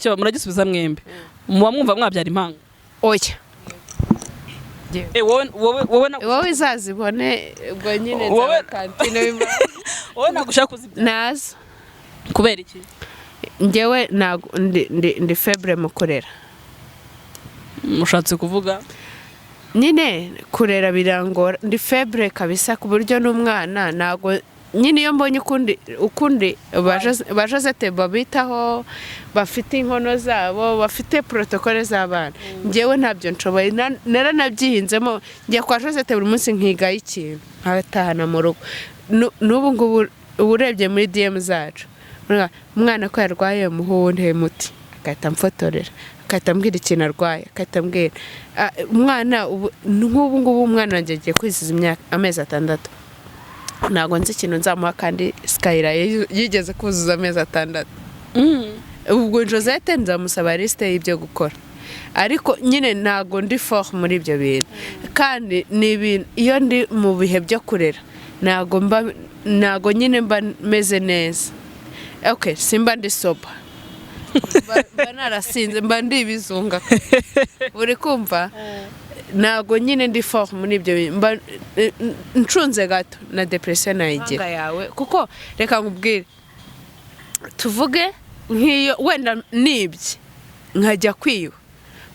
cyo muragisubiza mwembe muba mwumva mwabyara impanga oya wowe izazibone ubwo nyine Wowe- kantine bimara wowe nagushaka kuzibyara nazo kubera iki njyewe ntago ndi febre mu kurera mushatse kuvuga nyine kurera birangora ndi febre kabisa ku buryo n'umwana ntago nyine iyo mbonye ukundi ba Josette babitaho bafite inkono zabo bafite protocole z'abana njyewe ntabyo nshoboye naranabyihinzemo njye kwa Josette buri munsi nkiga ikintu nkatahana mu rugo n'ubu ngubu urebye muri DM zacu umwana ko yarwaye muhunde muti akahita mfotorera akahita mbwira ikintu arwaye akahita mbwira umwana nk'ubu ngubu umwana wanjye agiye kwiziza amezi 6 ntago nzi ikintu nzamuha kandi Skyra yigeze kuzuza amezi 6 ubwo Josette nzamusaba liste y'ibyo gukora ariko nyine ntago ndi fort muri ibyo bintu kandi ni ibintu iyo ndi mu bihe byo kurera ntago nyine mba meze neza okay simba ndi soba mba narasinze mba ndi ibizunga uri kumva ntago nyine ndi fort muri ibyo bintu ncunze gato na depression nayigira yawe kuko reka nkubwire tuvuge nk'iyo wenda nibye nkajya kwiba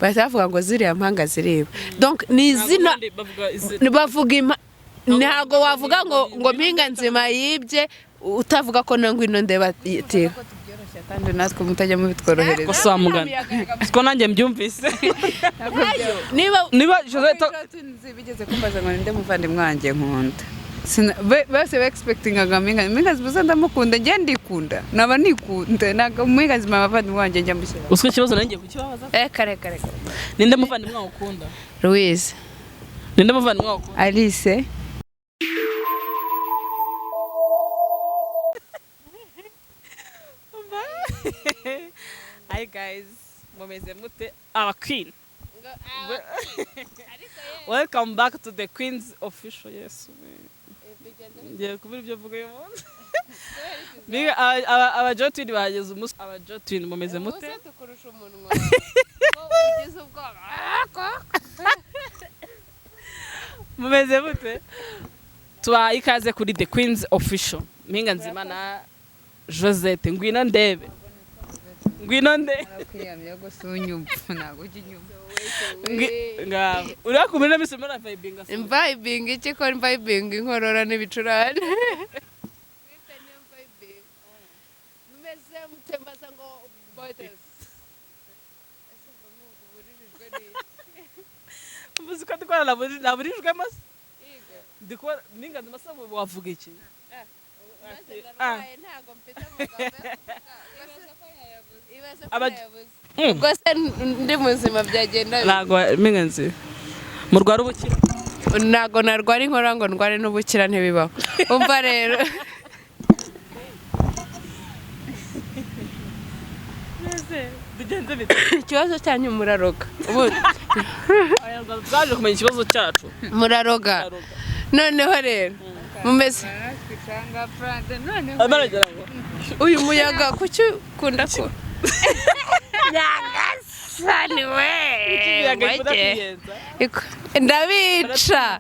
batavuga ngo ziriya mpanga ziriba donc ni izina bavuga ntago wavuga ngo mpinga nzima yibye utavuga ko nango ino ndeba yitira kandi natwe mutajya mu bitworohereza gusa mugana ko nanjye mbyumvise niba Josette bigeze kumbaza ngo ninde muvandimwe wanjye nkunda bose expectingaga mpinga zibuza ndamukunda njye ndikunda naba nikunda naga mpinga zima abavandimwe wanjye njya mushyira uswe ikibazo nanjye kukibabaza kare ninde muvandimwe wakunda Louise ninde muvandimwe wakunda Alice Hi guys, mumeze mute our queen. Welcome back to the Queen's official. Yes. Ngiye kubira ibyo vuga uyu munsi. Biga aba Jotwin bageze umunsi aba Jotwin mumeze mute? tukurusha umunwa ko ugize ubwoba Mumeze mute? Tuba ikaze kuri the Queen's official. Mpinga nzima na Josette ngwino ndebe. Ngwino nde kwiyamya go sunyumva nago ginyumva nga urakumira misemo na vibinga vibing iki ko vibing inkorora n'ibicurane meze mutembaza ngo boys muzika dukora naburijwe mas dikora ninga ndamasabu wavuga iki ntago mfite ubwo se ndi muzima byagenda ntago mingenzi murwara ubukira ntago narwara inkora ngo ndware n'ubukira ntibibaho umva rero bigenze bite ikibazo cyanyu muraroga twaje kumenya ikibazo cyacu muraroga noneho rero mumeze uyu muyaga kuki ukunda ko nyagasani we ndabica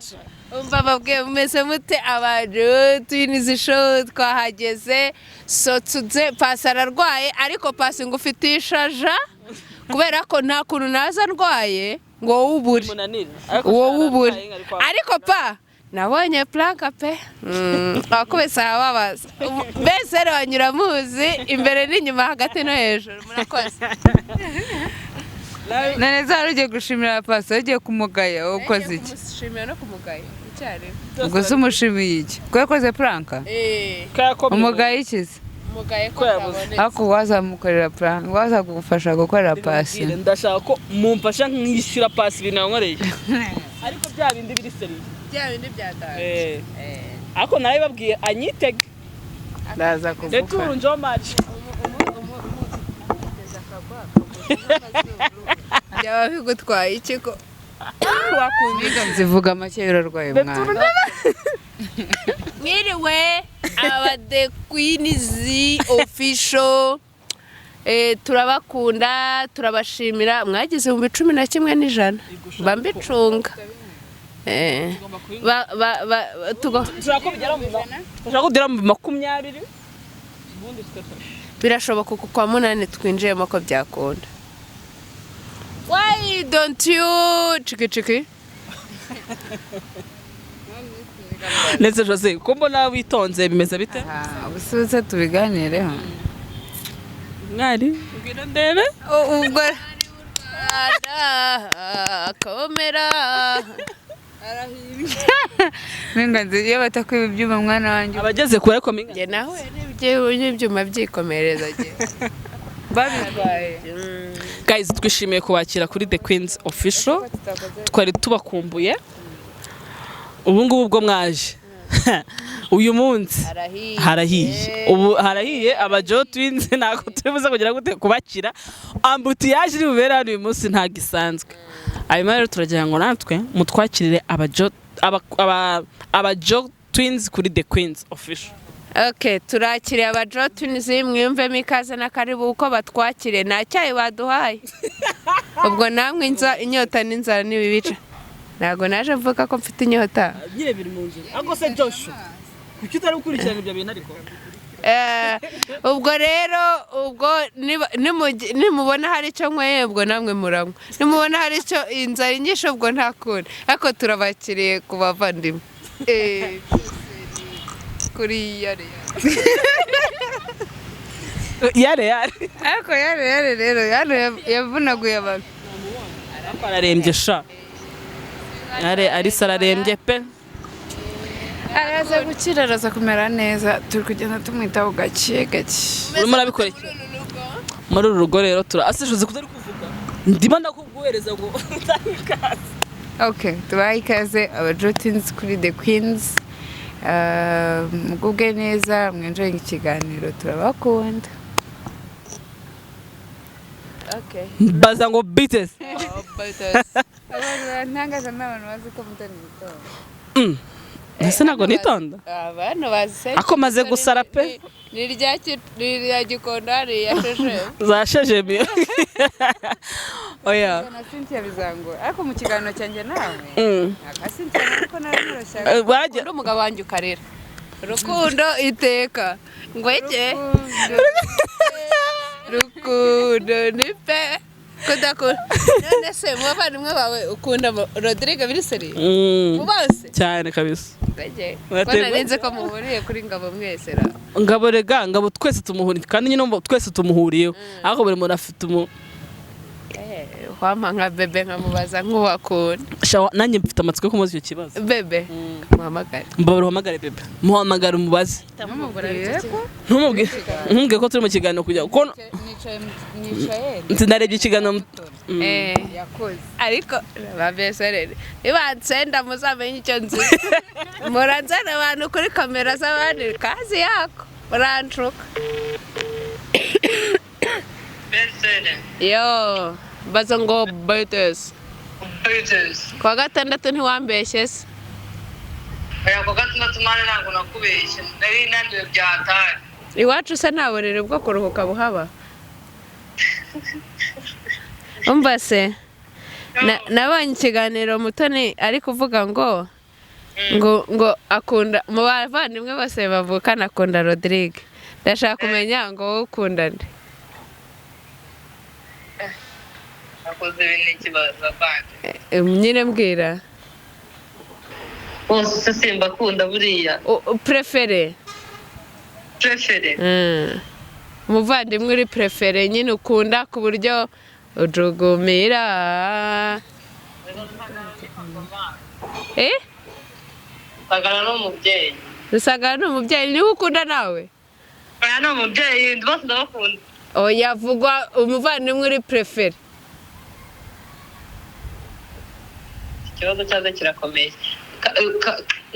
umva babwiye mumeze mute abantu tuyinize show twahageze sotsuze pasi ararwaye ariko pasi ngo ufite ishaja kubera ko nta kuntu naza ndwaye ngo wowe ubure ariko pa nabonye planka pe akubese ababaza mbese rero wanyura muzi imbere n'inyuma hagati no hejuru murakoze neza ugiye gushimira pasi ugiye kumugaya ukoze iki mushimira no kumugaya icyari ubwo se umushimiye iki ko yakoze planka umugaye ikize umugaye ko yabonetse ako wazamukorera planka wazagufasha gukorera pasi ndashaka ko mumfasha nkishyura pasi ibintu yankoreye ariko bya bindi biri seriye bya bindi byatanze ako nawe babwiye anyitege ndaza kugufa retour njo match byaba bigutwaye iki ko wakumviga nzivuga make urarwaye mwana mwiriwe aba the Queen's official turabakunda turabashimira mwagize mu 11 bambicunga ushaka kugera mu 20 ubundi twafashe birashoboka kuko kwa 8 twinjiyemo ko byakunda. Why don't you chiki Neze Jose ko mbona witonze bimeze bite? Ubusubize tubiganireho. Mwari ubwira ndebe Ubwo komera Minganzi iyo batakwiba ibyuma mwana wanjye abageze kure ko minga nge naho n'ibyuma byikomereza je babitwaye. guys twishimiye kubakira kuri The Queens Official twari tubakumbuye ubu ngubu bwo mwaje uyu munsi harahiye ubu harahiye abajo twins nako turibuze kugira gute kubakira ambutiyage iri bubera hano uyu munsi nta gisanzwe ayima rero turagira ngo natwe mutwakirire abajo twins kuri The Queens Official. Okay, turakiriye abajo twins mwiyumvemo ikaze na karibu uko batwakire nta cyayi baduhaye ubwo namwe inyota n'inzara nibibica ntago naje mvuga ko mfite inyota nyine biri mu nzira ago se Joshua kuki utari gukurikirana ibyo bintu ariko ubwo rero ubwo nimubona hari icyo nkweye ubwo namwe muranywa nimubona hari icyo inzara inyishe ubwo ntakunda ariko turabakiriye ku bavandimwe kuri yare Ariko yare rero yavunaguye abantu. ararembye sha Arisa ararembye pe Araza gukira araza kumera neza turi kugenda tumwitaho gake urimo urabikora iki muri uru rugo rero asishuze kutari kuvuga ndimo ndakubwohereza ngo utayikaze. Okay, tubaye ikaze abajo twins kuri The Queens. Mugubwe neza mwenjoye ikiganiro turabakunda. Okay. Baza ngo bites. Abantu bantangaza n'abantu bazi ko mutani bitonda. Ese nago nitonda. Abantu bazi ako maze gusara pe. Ni rya gikondari yasheshe. Zasheje mi. Oya. Na Cynthia bizango. Ariko mu kiganiro cyanjye nawe. Cynthia ariko narashaka. Waje umugabo wanjye ukarera. Rukundo iteka. Ngweke. Rukundo ni pe. Kudakora. None se muvandimwe bawe ukunda Rodrigue Biriseri? Mubase? Cyane kabisa. Gaje. Bana nenze ko muhuriye kuri ngabo mwesera. Ngabo rega ngabo twese tumuhuriye kandi nyine twese tumuhuriyeho. Ariko buri muntu afite kwama nka bebe nkamubaza nk'uwakunda. Nanjye mfite amatsiko yo kumubaza icyo kibazo. Bebe. Muhamagare. Mbabura uhamagare bebe. Muhamagare umubaze. Ntumubwire ko turi mu kiganiro kujya uko nicaye. Narebye ikiganiro Yakoze. Ariko babeserere. Ibansenda muzamenye icyo nzi. Muranzana abantu kuri kamera z'abandi kazi yako. Urancuka. Yo, baza ngo Beatles. Kwa gatandatu ntiwambeshye se. Aya kwa gatandatu mane ntabwo nakubeshye. Nari nandiwe byahatari. Iwacu se nta burere bwo kuruhuka buhaba. Umva se. Nabonye ikiganiro Mutoni ari kuvuga ngo akunda mu bavandimwe bose bavukana akunda Rodrigue. Ndashaka kumenya ngo wowe ukunda nde. Nakoze ibintu ikibazo banje. Nyine mbwira. Bose simba kunda buriya. Prefere. Umuvandimwe uri prefere nyine ukunda ku buryo ujugumira. Sagara n'umubyeyi. Rusagara n'umubyeyi niwe ukunda nawe? Oya n'umubyeyi bose ndabakunda. Oya vugwa umuvandimwe uri prefere. Ikibazo cyaze kirakomeye.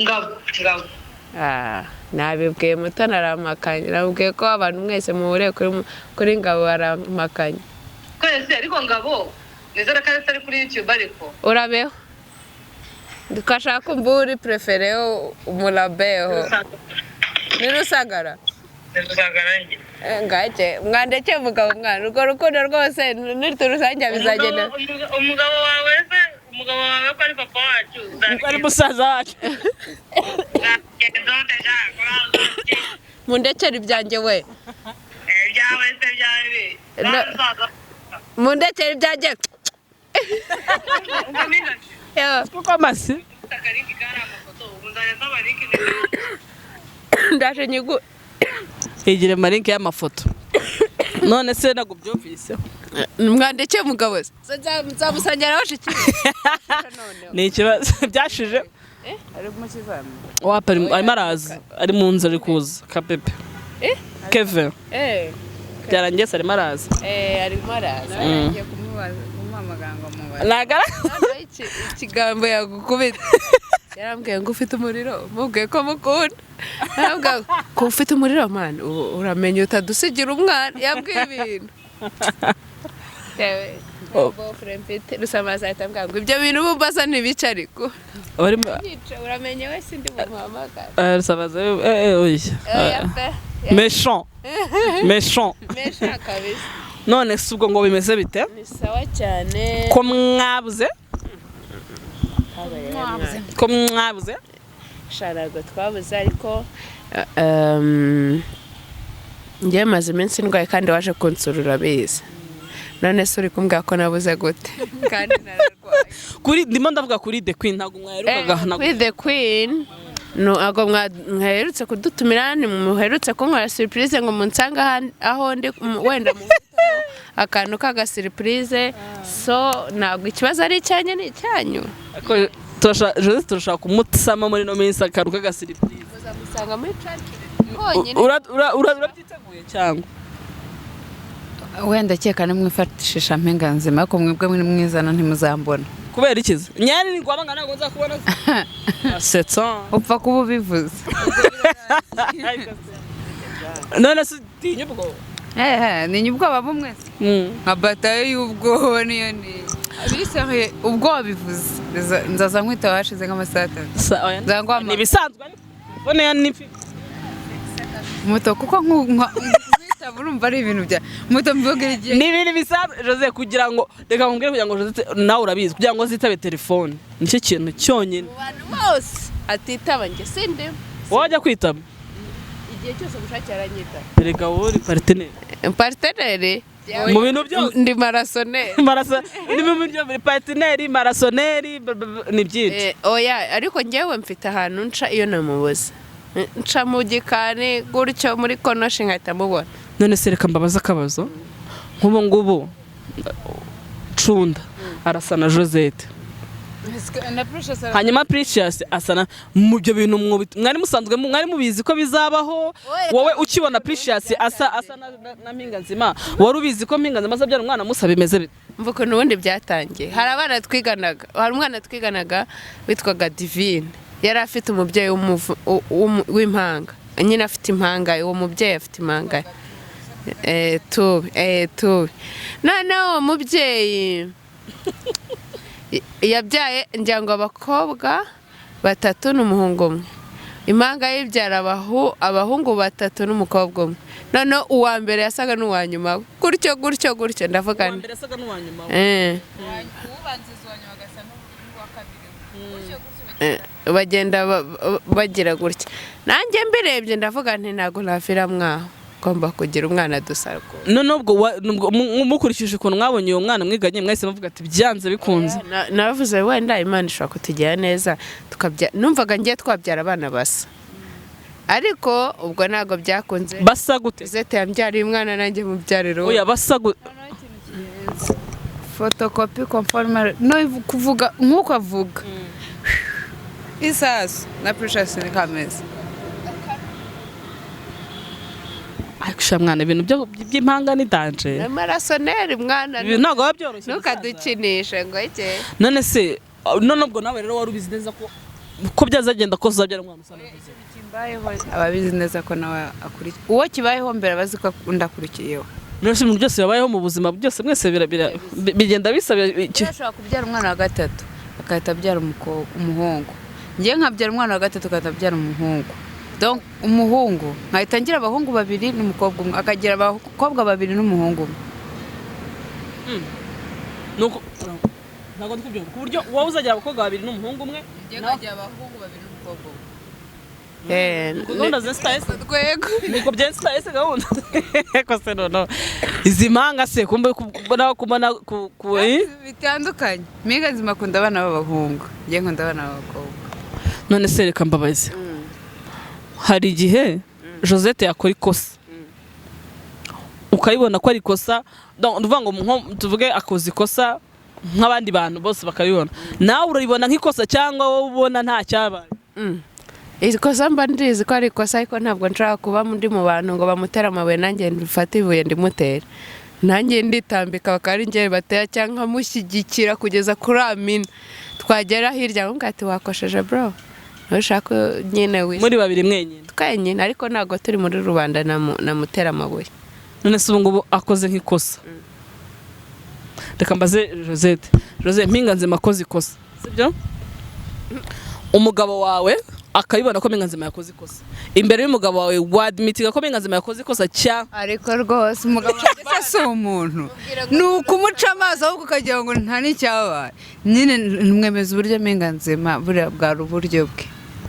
Ngabo. Nabibwiye Mutoni aramakanye. Nabibwiye ko abantu mwese muhuriye kuri ngabo baramakanye. Kwese ariko ngabo nizera ko atari kuri YouTube ariko. Urabeho. Ndikashaka kumva uri prefere umurabeho. Ni Rusagara. ntituzagaranye ngaje mwandeke mugabo mwana urwo rukundo rwose niturusangira bizagenda umugabo wawe se umugabo wawe ko ari papa wacu ari musaza wacu mundekere ibyanjye we ibyawe se byawe mundekere ibyanjye kuko amasi ndaje nyigu igire marinke y'amafoto none se ntabwo byumvise mwandeke mugabo se nzamusangira bashiki ni ikibazo byashije ari mu kizami wapa arimo araza ari mu nzu ari kuza kapepe keve byarangiye arimo araza arimo araza ngiye kumuhamagara ngo mubaze nagara ikigambo yagukubita yarambwiye ngo ufite umuriro mubwiye ko mukunda yarambwiye ko ufite umuriro man uramenye utadusigira umwana yabwiye ibintu rusamaza ahita ambwira ngo ibyo bintu bumbaza ntibice ariko uramenye we sindi bumuhamagara rusamaza méchant méchant kabisa none se ubwo ngo bimeze bite ni sawa cyane ko mwabuze sharago twabuze ariko njye maze iminsi ndwaye kandi waje kunsura urabizi none se uri kumbwira ko nabuze gute kandi nararwaye ndimo ndavuga kuri The Queen ntabwo mwaherukaga kuri The Queen ntabwo mwaherutse kudutumira muherutse kunkora surprise ngo munsanga aho ndi wenda akantu k'agasiripurize so ntabwo ikibazo ari icyanyu ni icyanyu turashaka kumutsama muri no minsi akantu k'agasiripurize uzamusanga muri church urabyiteguye cyangwa wenda cyeka nimwifatishisha mpinga nzima ariko mwebwe muri mwizana ntimuzambona kubera ikiza nyari ni gwabanga ntabwo nzakubona setsa upfa kuba ubivuze none se tinya ubwo ni ubwoba bumwe nka batayo y'ubwoba niyo ni abise ubwoba bivuze nzaza nkwita washize nk'amasaha 3 ni bisanzwe ariko bone ya nifi muto kuko nkwita urumva ari ibintu bya muto mvugira igihe ni ibintu bisanzwe Jose kugira ngo reka nkubwire kugira ngo Jose nawe urabizi kugira ngo zitabe telefone nicyo kintu cyonyine abantu bose atitaba njye sinde wajya kwitaba igihe cyose mushakira aranyita rega wowe uri partenaire mu bintu byose ndi marasoneri ni mu bintu byose partenaire marasoneri ni byinshi oya ariko njyewe mfite ahantu nca iyo namubuze nca mu gikani gutyo muri konoshi nkahita mubona none se reka mbabaza akabazo nk'ubu ngubu Cunda arasa na Josette hanyuma Precious asana mu byo bintu mwari musanzwe mwari mubizi ko bizabaho wowe ukibona Precious asa na Mpinga Nzima wari ubizi ko Mpinga Nzima azabyara umwana musa bimeze bite mvuko nubundi byatangiye hari abana twiganaga hari umwana twiganaga witwaga Divine yari afite umubyeyi w'impanga nyine afite impanga uwo mubyeyi afite impanga tubi noneho uwo mubyeyi yabyaye ngira ngo abakobwa 3 n'umuhungu umwe impanga yibyara abahungu 3 n'umukobwa umwe noneho uwa mbere yasaga n'uwa nyuma gutyo ndavuga uwa mbere yasaga n'uwa nyuma ubanziza uwa nyuma agasa n'uwa kabiri bagenda bagira gutya nanjye mbirebye ndavuga nti ntago nafira mwaho ngomba kugira umwana dusarko none ubwo mukurikije ukuntu mwabonye uwo mwana mwiganye mwese muvuga ati byanze bikunze navuze wenda Imana ishobora kutugira neza numvaga ngiye twabyara abana basa ariko ubwo ntago byakunze basa gute Zete yambyariye umwana nanjye mubyariro oya basa gute photocopy conforme no kuvuga nkuko avuga isasu na Precious ni kameza akusha mwana ibintu by'impanga ni danger marasoneri mwana ntago babyoroshye ntukadukinishe ngo iki none se none ubwo nawe rero wari ubizi neza ko byazagenda ko uzabyara umwana usana kimbayeho ababizi neza ko nawe akurikiye uwo kibayeho mbere abazi ko ndakurikiyeho none se ibintu byose bibayeho mu buzima byose mwese bigenda bisaba ashobora kubyara umwana wa 3 akahita abyara umuhungu ngiye nkabyara umwana wa 3 akahita abyara umuhungu donc umuhungu nkahita ngira abahungu 2 n'umukobwa umwe akagira abakobwa 2 n'umuhungu umwe nuko ntabwo ndikubyumva ku buryo wowe uzagira abakobwa 2 n'umuhungu umwe nkagira abahungu 2 n'umukobwa umwe gahunda zesitaese rwego nuko byesitaese gahunda ko se no izi mpanga se kumbe kubona bitandukanye Mpinga Nzima akunda abana b'abahungu ngiye nkunda abana b'abakobwa none se reka mbabaze hari igihe Josette yakora ikosa ukayibona ko ari ikosa ndavuga ngo tuvuge akoze ikosa nk'abandi bantu bose bakabibona nawe urabibona nk'ikosa cyangwa wowe ubona nta cyabaye ikosa mba ndizi ko ari ikosa ariko ntabwo nshaka kuba ndi mu bantu ngo bamutera amabuye nanjye ndifate ibuye ndimutera nanjye nditambika bakaba ari njye batera cyangwa mushyigikira kugeza kuri Amina twagera hirya ngo ati wakosheje bro ntushaka nyine muri 2 mwenyine twenyine ariko ntabwo turi muri rubanda namutera amabuye none se ubu akoze nk'ikosa reka mbaze Josette Mpinga Nzima akoze ikosa sibyo umugabo wawe akabibona ko Mpinga Nzima yakoze ikosa imbere y'umugabo wawe wadmitiga ko Mpinga Nzima yakoze ikosa ariko rwose umugabo wanjye si umuntu ni ukumuca amazi ahubwo ukagira ngo nta n'icyabaye nyine mwemeza uburyo Mpinga Nzima buriya bwari uburyo bwe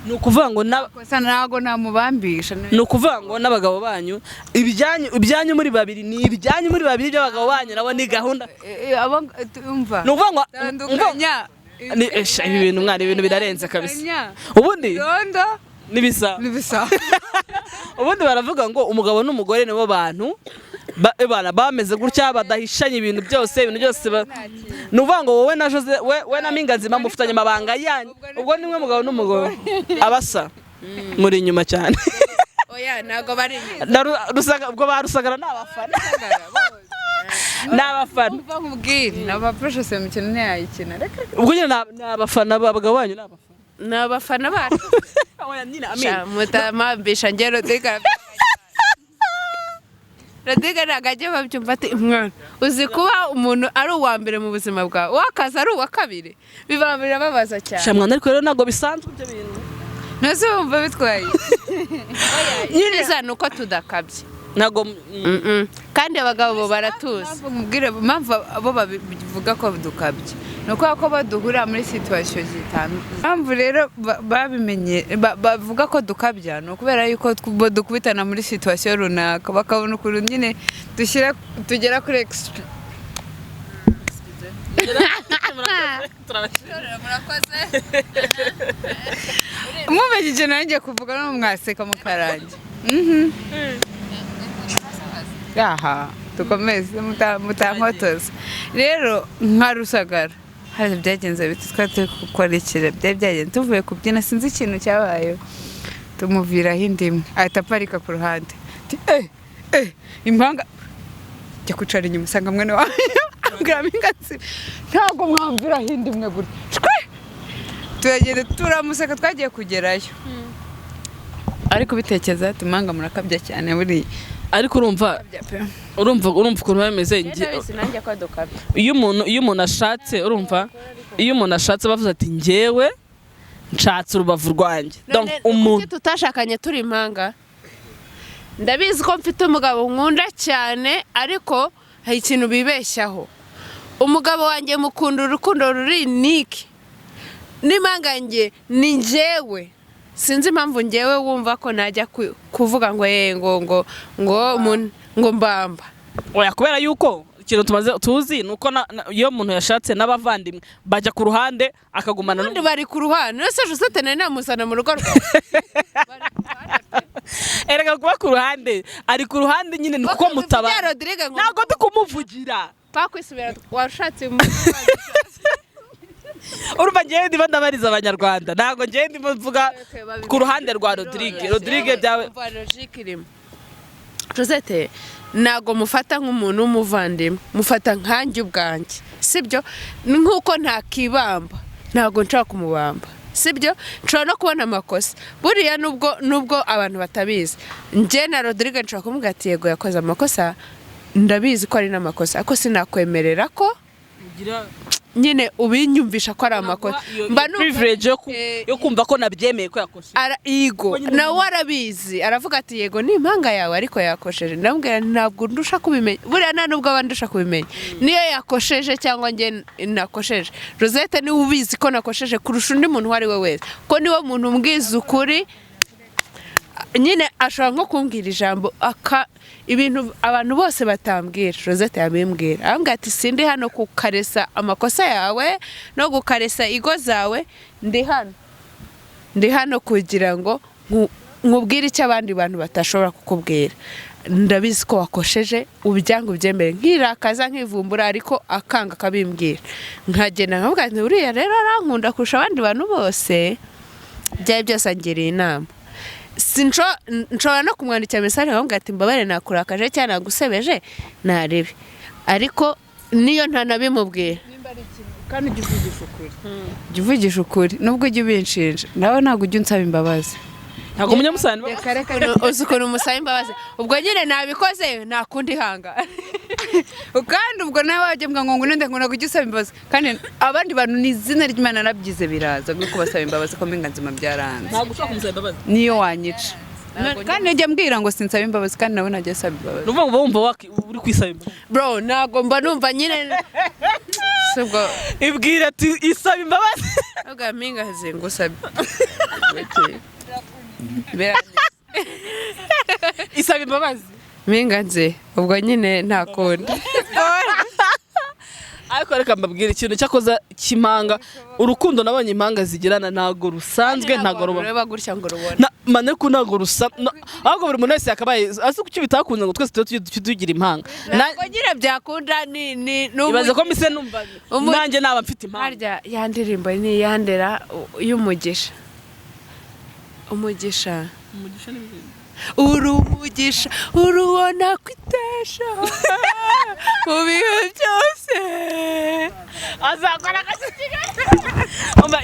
ni ukuvuga ngo ntabwo namubambisha ni ukuvuga ngo n'abagabo banyu ibyanyu muri 2 ni ibyanyu muri 2 by'abagabo banyu nabo ni gahunda umva ni ukuvuga ngo tandukanya ibi bintu mwana ibintu birarenze kabisa ubundi nibisa ubundi baravuga ngo umugabo n'umugore nibo bantu bameze gutya badahishanye ibintu byose ni ukuvuga ngo wowe na Jose we na Mpinga Nzima mufitanye amabanga yanyu ubwo nimwe mugabo n'umugore abasa muri inyuma cyane oya ntago bari inyuma ubwo barusagara n'abafana nkubwire n'abaprecious imikino ntiyayikina ubwo nyine n'abafana abagabo banyu n'abafana bacu oya nyine Amina mutamambisha nge Rodrigue nagajye babyumva ati mwana uzi kuba umuntu ari uwa mbere mu buzima bwawe wakaza ari uwa kabiri birababaza cyane shamwana ariko rero ntago bisanzwe ibyo bintu nose wumva bitwaye nyine nuko tudakabye ntago kandi abagabo bo baratuza mpamvu abo bavuga ko dukabye ni uko baduhura muri situation zitandukanye mpamvu rero babimenye bavuga ko dukabya ni ukubera yuko dukubitana muri situation runaka bakabona ukuntu nyine tugera kuri extreme mubejeje nanjye kuvuga no mwaseka mukarange aha tukomeze mutankotoza rero nka Rusagara hari byagenze biti twari gukorikira byagenze tuvuye kubyina sinzi ikintu cyabaye tumuviraho indimwe ahita aparika ku ruhande impanga jya kucara inyuma usanga mwene wawe ambwira Mpinga Nzima ntabwo mwamviraho indimwe gutya turagenda turamuseka twagiye kugerayo ariko bitekereza ati Mpanga murakabya cyane buriya ariko urumva ukuntu bameze iyo umuntu ashatse urumva iyo umuntu ashatse bavuze ati njyewe nshatse urubavu rwanjye donc umuntu tutashakanye turi impanga ndabizi ko mfite umugabo nkunda cyane ariko hari ikintu bibeshyaho umugabo wanjye mukunda urukundo ruri niki n'impanga nge ni njyewe sinzi impamvu ngewe wumva ko najya kuvuga ngo mbamba oya kubera yuko ikintu tuzi nuko iyo umuntu yashatse n'abavandimwe bajya ku ruhande akagumana n'undi bari ku ruhande nese Josette nari namusana mu rugo rwawe erega kuba ku ruhande ari ku ruhande nyine nuko mutabara ntabwo ndi kumuvugira pakwisubira washatse urumva ngewe ndimo ndabariza abanyarwanda ntabwo ngewe ndimo mvuga ku ruhande rwa Rodrigue byawe Josette ntabwo mufata nk'umuntu w'umuvandimwe mufata nkanjye ubwanjye sibyo nk'uko ntakibamba ntabwo nshaka kumubamba sibyo nshobora no kubona amakosa buriya nubwo abantu batabizi njye na Rodrigue nshobora kumubwira ati yego yakoze amakosa ndabizi ko ari n'amakosa ariko sinakwemerera ko nyine ubinyumvisha ko ari amakosa mba privilege yo kumva ko nabyemeye ko yakosheje yego nawe arabizi aravuga ati yego ni impanga yawe ariko yakosheje ndamubwira ntabwo ndusha kubimenya buriya nta nubwo abandusha kubimenya niyo yakosheje cyangwa njye nakosheje Rosette niwe ubizi ko nakosheje kurusha undi muntu uwo ari we wese ko niwe muntu umbwiza ukuri nyine ashobora nko kumbwira ijambo ibintu abantu bose batambwira Rosette yabimbwira arambwira ati sindi hano kukaresa amakosa yawe no gukaresa igo zawe ndi hano kugira ngo nkubwire icyo abandi bantu batashobora kukubwira ndabizi ko wakosheje ubyanga ubyemere nkirakaza nkivumbura ariko akanga kabimbwira nkagenda nkavuga ati uriya rero arankunda kurusha abandi bantu bose byari byose angiriye inama nshobora no kumwandikira message nkamubwira ati mbabare nakurakaje cyane nagusebeje narebe ariko niyo ntanabimubwira kandi uvugisha ukuri nubwo ujya ubinshinja nawe ntabwo ujya unsaba imbabazi ntabwo umunyamusani uzi ukuntu umusaba imbabazi ubwo nyine nabikoze nakundi hanga kandi ubwo nawe wajya mbwa ngo nende ngo nagujya usaba imbabazi kandi abandi bantu ni izina ry'Imana nabyize biraza ngo kubasaba imbabazi ko mbinganzima byaranze ntabwo ushaka kumusaba imbabazi niyo wanyica kandi njya mbwira ngo sinsaba imbabazi kandi nawe najya asaba imbabazi numva wumva uri kwisaba imbabazi bro ntabwo mba numva nyine subwo ibwira ati isaba imbabazi ubwo mpingaze ngo usabe isaba imbabazi mpingaze ubwo nyine ntakunda ariko reka mbabwira ikintu cyakoza cy'impanga urukundo nabonye impanga zigirana ntago rusanzwe ntago rubaba gutya ngo rubona mane ko ntago rusa ahubwo buri muntu wese yakabaye azi kuki bitakunze ngo twese tugira impanga ntago ngira byakunda ni ibaze ko mise numva nanjye naba mfite impanga harya ya ndirimbo ni yandera y'umugisha umugisha uri umugisha urubona kwitesha mu bihe byose azakora akasiga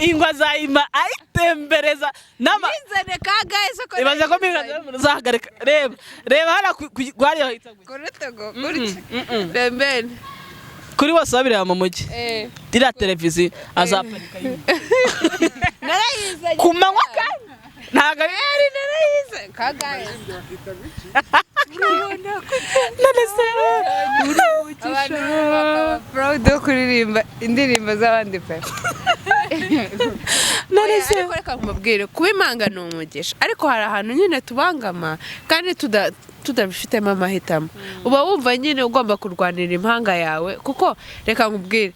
ingwa azayima ayitembereza n'inzane kagaye soko ibaze ko zahagarika reba hano gwariyo hita kurutego gutya bembene kuri bose babireba mu mujyi iriya televiziyo azaparika narayizanye ku manywa kandi ntago ari narayize kagaye abantu proud yo kuririmba indirimbo z'abandi pe ariko reka kumubwire kuba impanga ni umugisha ariko hari ahantu nyine tubangama kandi tudabifitemo amahitamo uba wumva nyine ugomba kurwanira impanga yawe kuko reka nkubwire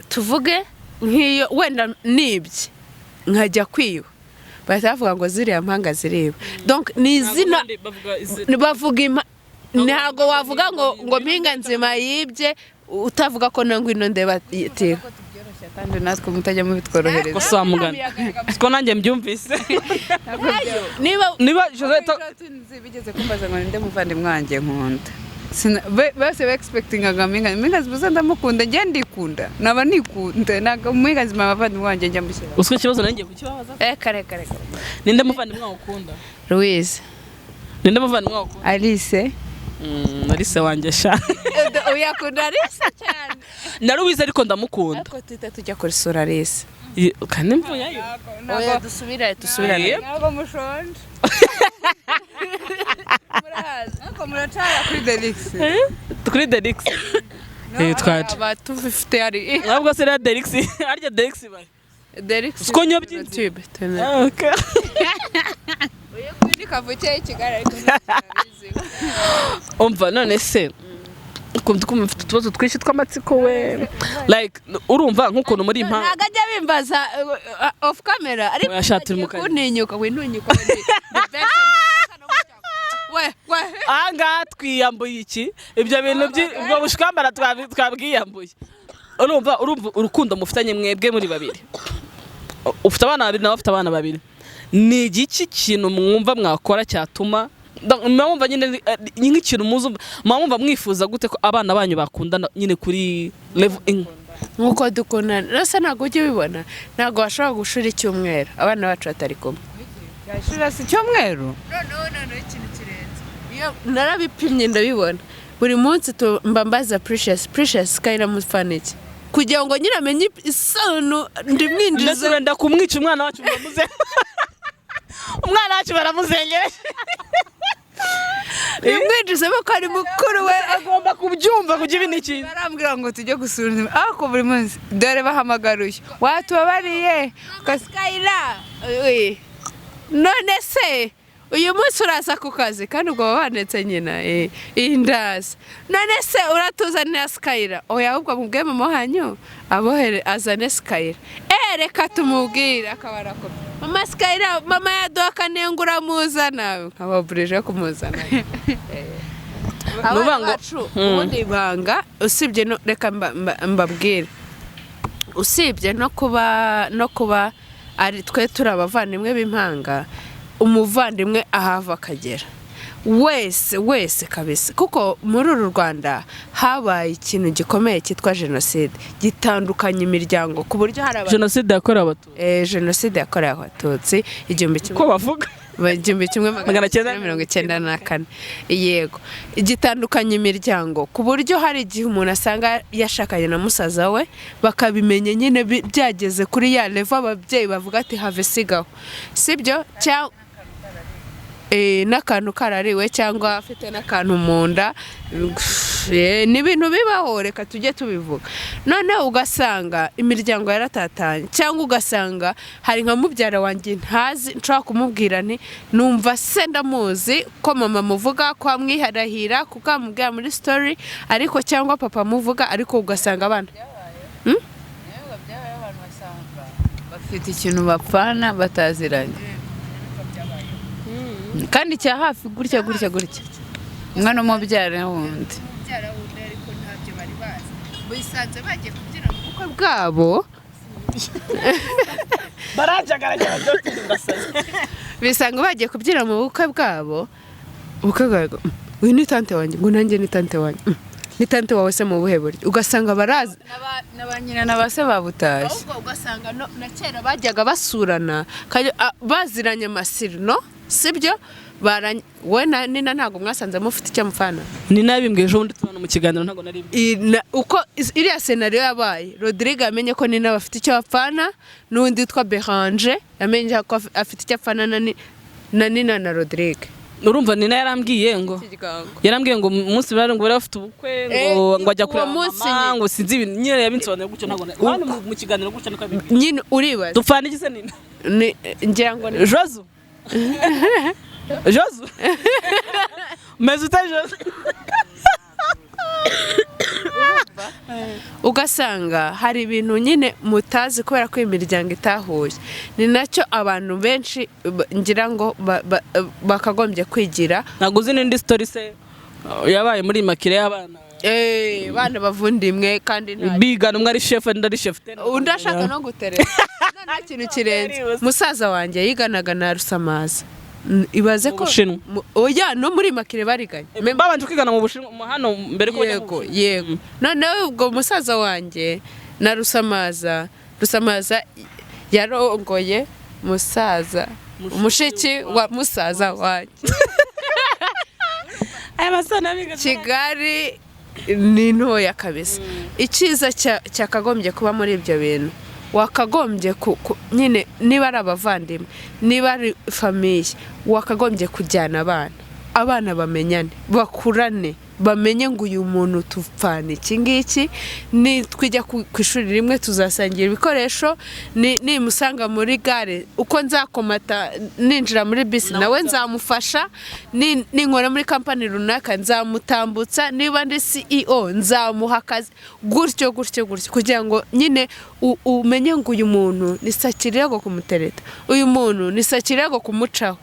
tuvuge nk'iyo wenda nibye nkajya kwiba bahita bavuga ngo ziriya mpanga ziriba donc ni izina bavuga ntabwo wavuga ngo mpinga nzima yibye utavuga ko nango ino ndeba yitira kandi natwe mutajya mubitworohereza ko samugana ko nanjye mbyumvise niba Josette bigeze kumbaza ngo ninde muvandimwe wanjye nkunda bose expectingaga mpinga zibuze ndamukunda njye ndikunda naba nikunda naga mpinga zima abavandimwe wanjye njya mushyira uswe ikibazo nanjye kukibabaza kare ninde muvandimwe wakunda Louise ninde muvandimwe wakunda Alice Alice wanjye sha uyakunda Alice cyane na Louise ariko ndamukunda ariko tujya kuri sura Alice kandi mvuyayo oya dusubirane ntabwo mushonje nako muracara kuri Delix twaje batufite ari ntabwo se na Delix arya Delix bari Delix ko nyobye tube okay uye kwindi kavuke ikigara ariko umva none se kumva mfite utubazo twinshi tw'amatsiko we like urumva nk'ukuntu muri impanga ntago ajya bimbaza off camera ariko yashatira mu kanya kuntinyuka aha twiyambuye iki ibyo bintu ubwo bushwambara twabwiyambuye urumva urukundo mufitanye mwebwe muri babiri ufite abana babiri nawe afite abana babiri ni igiki kintu mwumva mwakora cyatuma mwumva nyine nk'ikintu mwumva mwifuza gute ko abana banyu bakundana nyine kuri level nkuko dukundana rasa ntabwo ujya ubibona ntabwo washobora gushira icyumweru abana bacu batari kumwe yashira si icyumweru no ikintu kirenze iyo narabipimye ndabibona buri munsi mba mbaza Precious kandi namufaniki kugira ngo nyine amenye isano ndimwinjiza ndetse wenda kumwica umwana wacu muramuze umwana wacu baramuzengereje ndimwinjiza ko ari mukuru we agomba kubyumva kugira ibintu ikintu barambwira ngo tujye gusura ariko buri munsi dore bahamagaruye watubabariye Skyla none se uyu munsi uraza ku kazi kandi ubwo wanditse nyina indazi none se uratuzanira Skyla oya ahubwo mubwiye mama wanyu abohere azane Skyla reka tumubwire akabara ko mama Skyla mama yaduka nengura muzana nkababurije kumuzana ubundi banga usibye no reka mbabwire usibye no kuba ari twe turi abavandimwe b'impanga umuvandimwe ahava akagera wese kabisa kuko muri uru Rwanda habaye ikintu gikomeye cyitwa jenoside gitandukanye imiryango ku buryo hari jenoside yakorewe abatutsi jenoside yakorewe abatutsi ko bavuga 1994 yego igitandukanye imiryango ku buryo hari igihe umuntu asanga yashakanye na musaza we bakabimenya nyine byageze kuri ya level ababyeyi bavuga ati have sigaho sibyo cyangwa n'akantu karariwe cyangwa afite n'akantu mu nda ni ibintu bibaho reka tujye tubivuga none ugasanga imiryango yaratatanye cyangwa ugasanga hari nka mubyara wanjye ntazi nshaka kumubwira nti numva se ndamuzi ko mama muvuga ko amwiharahira kuko amubwira muri story ariko cyangwa papa muvuga ariko ugasanga abana bafite ikintu bapfana bataziranye kandi cya hafi gutya umwana umubyara wundi ariko ntabyo bari bazi bisanze bagiye kubyina mu bukwe bwabo barajagaragara byose bisanga bagiye kubyina mu bukwe bwabo bukagaga uyu ni tante wanjye ngo nanjye ni tante wanjye ni tante wawe se mu buhe buryo ugasanga barazi n'abanyina n'abase babutashye ahubwo ugasanga na kera bajyaga basurana baziranye amasiri no sibyo we na Nina ntago mwasanze mufite icyo mufana ni nabimbwe ejo bundi tubona mu kiganiro ntago nari uko iriya scenario yabaye Rodrigue yamenye ko Nina bafite icyo bapfana n'undi witwa Beranger yamenye ko afite icyo apfana na Nina na Rodrigue urumva Nina yarambwiye ngo umunsi bari ngo bafite ubukwe ngo ajya kureba mama ngo sinzi ibintu nyine yabinsobanura gutyo ntago hano mu kiganiro gutyo niko nyine uribaza dupfana iki se Nina ngira ngo ni Josu Josu ugasanga hari ibintu nyine mutazi kubera ko imiryango itahuye ni nacyo abantu benshi ngira ngo bakagombye kwigira ntabwo uzi n'indi story se yabaye muri makire y'abana bana bavundimwe kandi bigana umwe ari chef undi ari chef undi ashaka no guterera nta kintu kirenze musaza wanjye yiganaga na Rusamaza ibaze ko oya no muri makire bariganye babanje kwigana mu Bushinwa hano mbere ko yego none ubwo musaza wanjye na Rusamaza yarongoye musaza umushiki wa musaza wanjye aya masana biga Kigali ni ntoya kabisa icyiza cyakagombye kuba muri ibyo bintu wakagombye nyine niba ari abavandimwe niba ari famiye wakagombye kujyana abana bamenyane bakurane bamenye ngo uyu muntu tupfana iki ngiki ni twijya ku ishuri rimwe tuzasangira ibikoresho ni musanga muri gare uko nzakomata ninjira muri bisi nawe nzamufasha ninkora muri kampani runaka nzamutambutsa niba ndi CEO nzamuha akazi gutyo kugira ngo nyine umenye ngo uyu muntu nisakirego kumutereta uyu muntu nisakirego kumucaho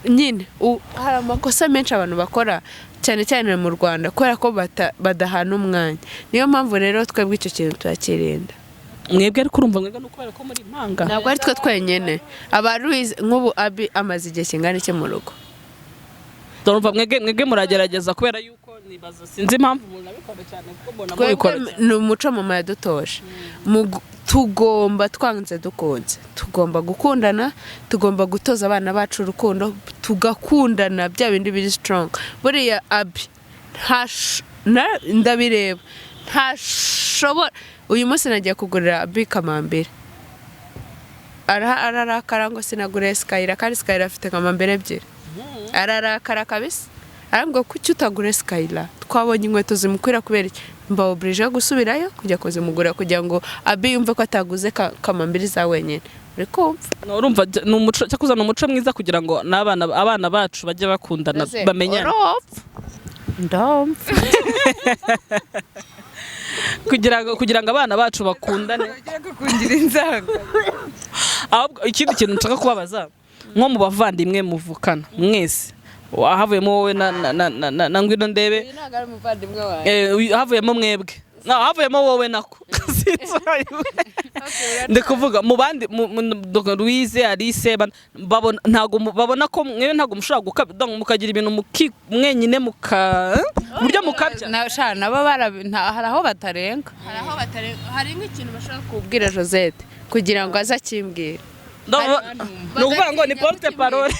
nyine hari amakosa menshi abantu bakora cyane cyane mu Rwanda kubera ko badahana umwanya niyo mpamvu rero twebwe icyo kintu turakirinda mwebwe ariko urumva mwebwe no kubera ko muri impanga ntabwo ari twe twenyene abaruize nk'ubu Abi amaze igihe kingana iki mu rugo turumva mwebwe muragerageza kubera yuko nibaza sinzi impamvu umuntu abikora cyane kuko mbona mubikora ni umuco mama yadutoje tugomba twanze dukunze tugomba gukundana tugomba gutoza abana bacu urukundo tugakundana bya bindi biri strong buriya Abi ndabireba ntushobora uyu munsi nagiye kugurira bikamambere ararakara ngo sinagure Skyla kandi Skyla afite kamambere ebyiri ararakara kabisa arambwo kuki utagure Skyla twabonye inkweto zimukwira kubera iki mba oblige yo gusubirayo kujya kuzimugura kugira ngo abi yumve ko ataguze kamambere za wenyine uriko urumva n'umuco cyakuza n'umuco mwiza kugira ngo abana bacu bajye bakundana bamenyana ndumva kugira ngo abana bacu bakundane kugira inzanga ahubwo ikindi kintu nshaka kubabaza nko mu bavandimwe muvukana mwese havuyemo wowe na ngwino ndebe havuyemo mwebwe havuyemo wowe nako ndi kuvuga mu bandi Louise Alice babona ko mwewe ntago mushobora gukabya mukagira ibintu mwenyine buryo mukabya nabo hari aho batarenga hari nk'ikintu bashaka kubwira Josette kugira ngo aze akimbwira ni ukuvuga ngo ni porte parole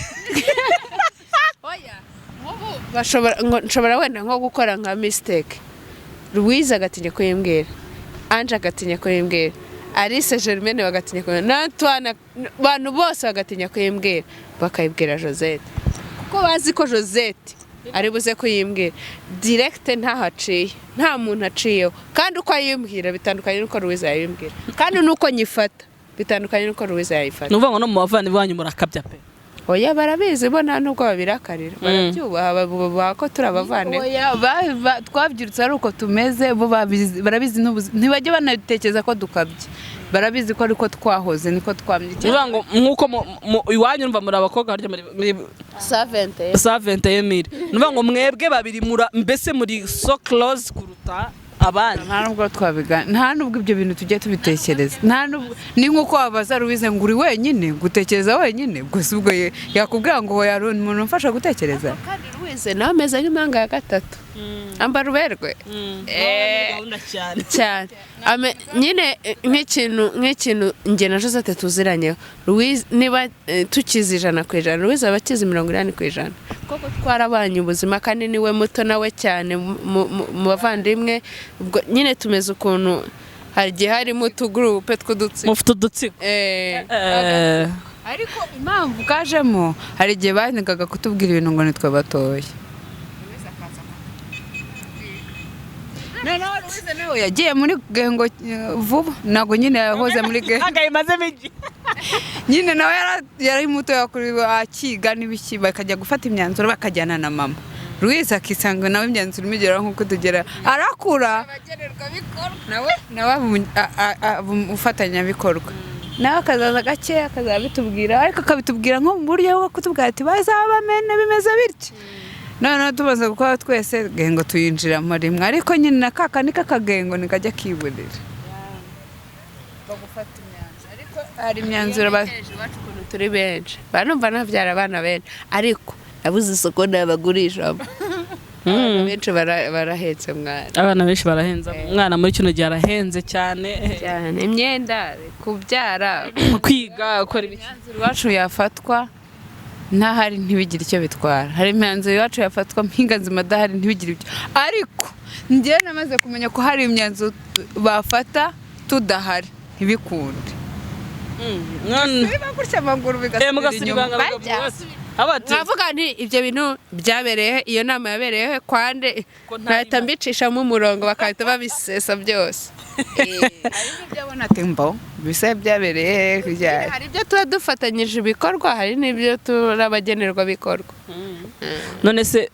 nshobora wenda nko gukora nka mistake Louise agatinya kuyimbwira Ange agatinya kuyimbwira Alice Germaine bagatinya kuyimbwira n'Antoine abantu bose bagatinya kuyimbwira bakayibwira Josette kuko bazi ko Josette ari buze kuyimbwira direct ntahaciye nta muntu aciyeho kandi uko ayimbwira bitandukanye n'uko Louise yayimbwira kandi n'uko nyifata bitandukanye n'uko Louise yayifata nuvuga ngo no mu bavandimwe banyu murakabya pe oya barabizi bo nta nubwo babirakarira barabyubaha bavuga ko turi abavandimwe oya twabyirutse ari uko tumeze bo barabizi ntibajye banabitekereza ko dukabye barabizi ko ariko twahoze niko twamye nuvuga ngo nkuko iwanyu mva muri abakobwa harya muri 70,000 nuvuga ngo mwebwe babiri mbese muri so close kuruta abana nta nubwo twabigana nta nubwo ibyo bintu tujye tubitekereza nta nubwo ni nkuko wabaza Louise ngo uri wenyine gutekereza wenyine gusa ubwo yakubwira ngo hoya umuntu umfasha gutekereza kandi Louise nawe ameze nk'impanga ya gatatu ambara uberwe cyane nyine nk'ikintu njye na Josette tuziranyeho Louise niba tukize 100%, Louise aba akize 80%, kuko twarabanye ubuzima kandi niwe muto nawe cyane mu bavandimwe ubwo nyine tumeze ukuntu hagiye harimo utugroupe tw'udutsiko mufite udutsiko ariko impamvu kajemo hari igihe bangaga kutubwira ibintu ngo nitwe batoye Louise nawe yagiye muri gengo vuba nago nyine yahoze muri gengo agayimazemo iki nyine nawe yari muto yakuri akiga n'ibiki bakajya gufata imyanzuro bakajyana na mama Louise akisanga nawe imyanzuro imigera nkuko tugera arakura nawe ufatanya bikorwa nawe akazaza gake akazabitubwira ariko akabitubwira nko mu buryo bwo kutubwira ati bazabamene bimeze bityo none tubaze gukora twese gengo tuyinjira muri rimwe ariko nyine nakaka nikagengo nikajya kiburira bagufata imyanzuro ariko hari imyanzuro bacu turi benshi banumva navyara abana benshi ariko nabuze isoko nabagurisha benshi barahetse mwana abana benshi barahenze umwana muri kino gihe arahenze cyane imyenda kubyara kwiga gukora imyanzuro iwacu yafatwa ntahari ntibigire icyo bitwara hari imyanzuro iwacu yafatwa mpinga nzima dahari ntibigire ibyo ariko njye namaze kumenya ko hari imyanzuro bafata tudahari ntibikunde gutya amaguru bigasubira nkavuga nti ibyo bintu byabereye iyo nama yabereye kwande nkahita mbicishamo umurongo bakahita babisesa byose byabona ati mbo bise byabereye hari ibyo tuba dufatanyije ibikorwa hari n'ibyo turabagenerwa bikorwa none se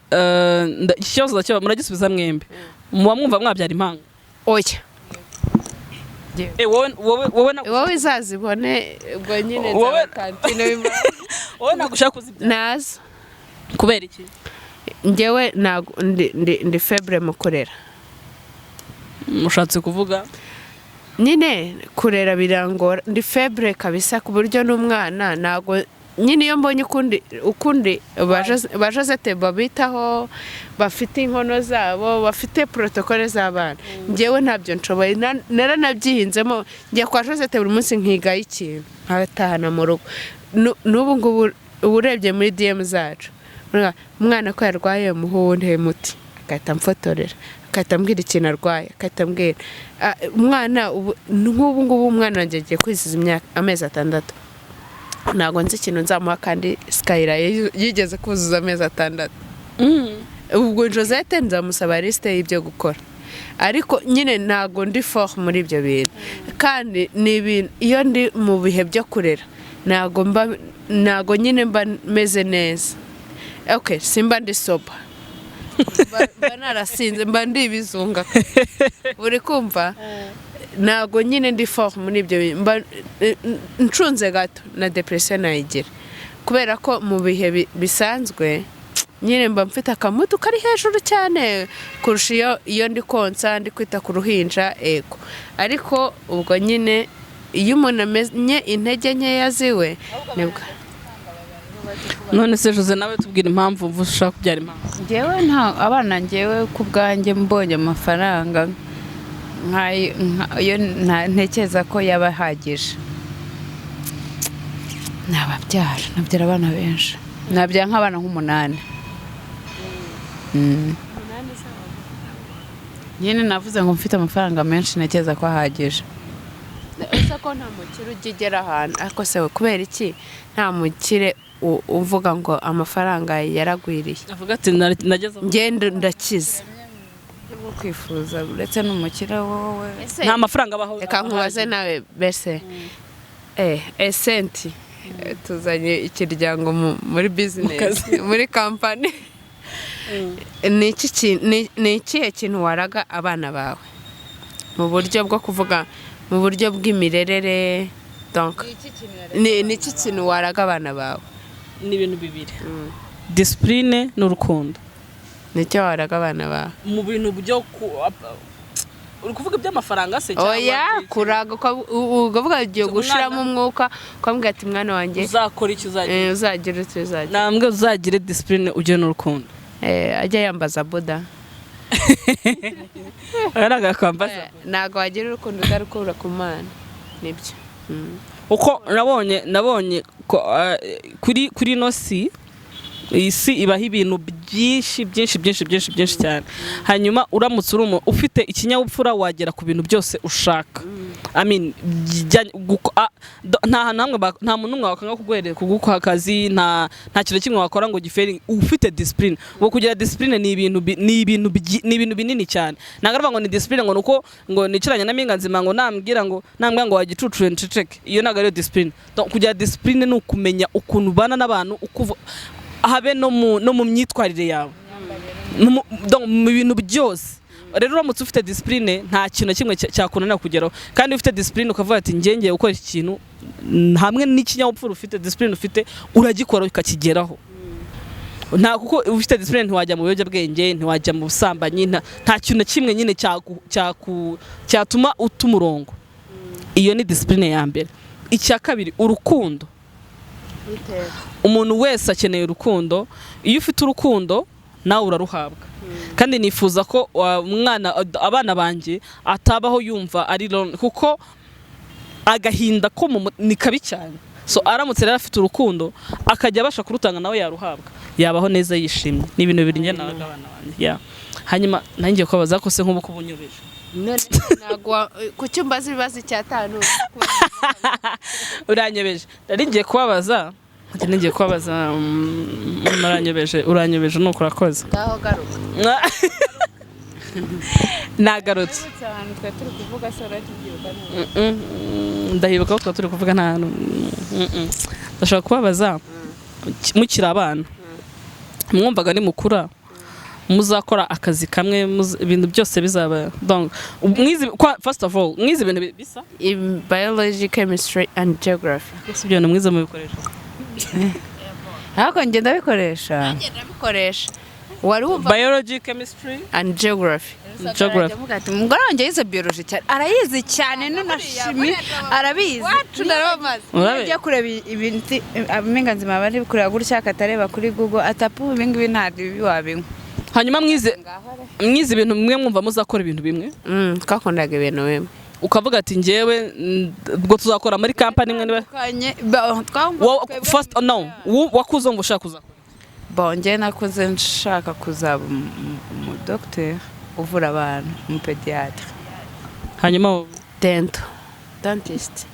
ikibazo cyo muragisubiza mwembe muba mwumva mwabyara impanga oya wowe izazibone ubwo nyine za kantine wowe nagushaka kuzibyara nazo kubera iki njyewe ndi faible mu kurera mushatse kuvuga nyine kurera birangora ndi faible kabisa ku buryo n'umwana nago nyine iyo mbonye ukundi ba Josette babitaho bafite inkono zabo bafite protocole z'abana njyewe ntabyo nshoboye naranabyihinzemo njye kwa Josette buri munsi nkiga ikintu nkatahana mu rugo n'ubu ngubu urebye muri DM zacu umwana ko yarwaye muhundi muti agahita mfotorera akahita ambwira ikintu arwaye, akahita ambwira umwana nk'ubu ngubu umwana wanjye agiye kwizihiza amezi 6, ntabwo nzi ikintu nzamuha kandi Skyra yigeze kuzuza amezi 6. Ubwo Josette nzamusaba liste y'ibyo gukora, ariko nyine ntabwo ndi fort muri ibyo bintu, kandi ni ibintu iyo ndi mu bihe byo kurera ntabwo nyine mba meze neza. Okay, simba ndi soba mba narasinze, mba ndi ibizunga uri kumva. Ntabwo nyine ndi fort muri ibyo bintu, mba ncunze gato na depression nayigira, kubera ko mu bihe bisanzwe nyine mba mfite akamutu kari hejuru cyane kurusha iyo ndi konsa, ndi kwita ku ruhinja ego. Ariko ubwo nyine iyo umuntu amenye intege nkeya ziwe nibwo. None se Jose, nawe tubwira impamvu ushaka kubyara impamvu. Njyewe abana njyewe ku bwanjye mbonye amafaranga iyo ntekereza ko yaba ahagije nabyara abana benshi, nabyara nk'abana nk'umunani. Nyine navuze ngo mfite amafaranga menshi ntekereza ko ahagije. Ese ko nta mukire ugigera ahantu, ariko se kubera iki nta mukire uvuga ngo amafaranga yaragwiriye? Avuga ati nageze ngende ndakiza bwo kwifuza uretse n'umukire wowe nta mafaranga abaho. Reka nkubaze nawe bese senti tuzanye ikiryango muri business muri company, ni ikihe kintu waraga abana bawe mu buryo bwo kuvuga, mu buryo bw'imirerere? Donc ni iki kintu waraga abana bawe? Ni ibintu bibiri, discipline n'urukundo. Nicyo waraga abana bawe mu bintu byo uri kuvuga iby'amafaranga se cyangwa? Oya, kuraga uvuga ugiye gushiramo umwuka kwambwira ati mwana wanjye uzakora iki, uzagira uzagira nambwe uzagire discipline ugire n'urukundo. Ajya yambaza boda araga kwambaza, ntago wagira urukundo utarukura ku mana. Nibyo uko nabonye kuri no si isi ibaho ibintu byinshi cyane. Hanyuma uramutse ufite ikinyabupfura wagera ku bintu byose ushaka. Nta muntu umwe wakanga kuguha akazi, nta kintu kimwe wakora ngo giferi ufite discipline. Ubu kugira discipline ni ibintu binini cyane. Nagarva ngo ni discipline ngo nuko ngo niciranye na minga nzima ngo nambwira ngo wagicucure nceceke, iyo nagariyo discipline. Kugira discipline ni ukumenya ukuntu bana n'abantu, habe no mu myitwarire yawe, mu bintu byose. Rero uramutse ufite discipline nta kintu kimwe cyakunanira kugeraho, kandi ufite discipline ukavuga ati ngengeye gukora iki kintu, hamwe n'ikinyabupfura ufite, discipline ufite uragikora ukakigeraho. Nta kuko ufite discipline ntiwajya mu biyobyabwenge, ntiwajya mu busambanyi, nta kintu kimwe nyine cyatuma utumurongo. Iyo ni discipline ya mbere. Icya kabiri, urukundo. Umuntu wese akeneye urukundo. Iyo ufite urukundo nawe uraruhabwa. Kandi nifuza ko abana banjye atabaho yumva ari lonely, kuko agahinda ko ni kabi cyane. So aramutse rero afite urukundo akajya abasha kurutanga, nawe yaruhabwa, yabaho neza yishimye. Ni ibintu bibiri njye nabaga abana banjye. Hanyuma nanjye kubaza ko se nk'ubu kubunyobeje nagwa ku cyumba zibaza icyatanu uranyobeje. Nari ngiye kubabaza uranyobeje nuko urakoze. Ngaho garuka. Nagarutse. Ndahibuka ko turi kuvuga nta hantu. Ndashaka kubabaza, mukiri abana mwumvaga ni mukura muzakora akazi kamwe, ibintu byose bizaba. Donc first of all mwize ibintu bisa biology, chemistry and geography. Gusa ibyo mwize mu bikoresho. Hako ngenda bikoresha. Wari wumva biology, chemistry and geography. Umugore wanjye yize biology cyane, arayizi cyane na chimie arabizi. Ujya kureba ibintu amenga nzima bari kureba gutya akatareba kuri Google atapu ibingibi ntari wabinywa. Hanyuma mwize ibintu bimwe, mwumva muzakora ibintu bimwe. Twakundaga ibintu bimwe, ukavuga ati njyewe ubwo tuzakora muri company imwe niba first no wakuze ngo ushaka kuzakora. Bonje nakuze nshaka kuzaba mu doctor. uvura abantu umupediatre. hanyuma dento dentist.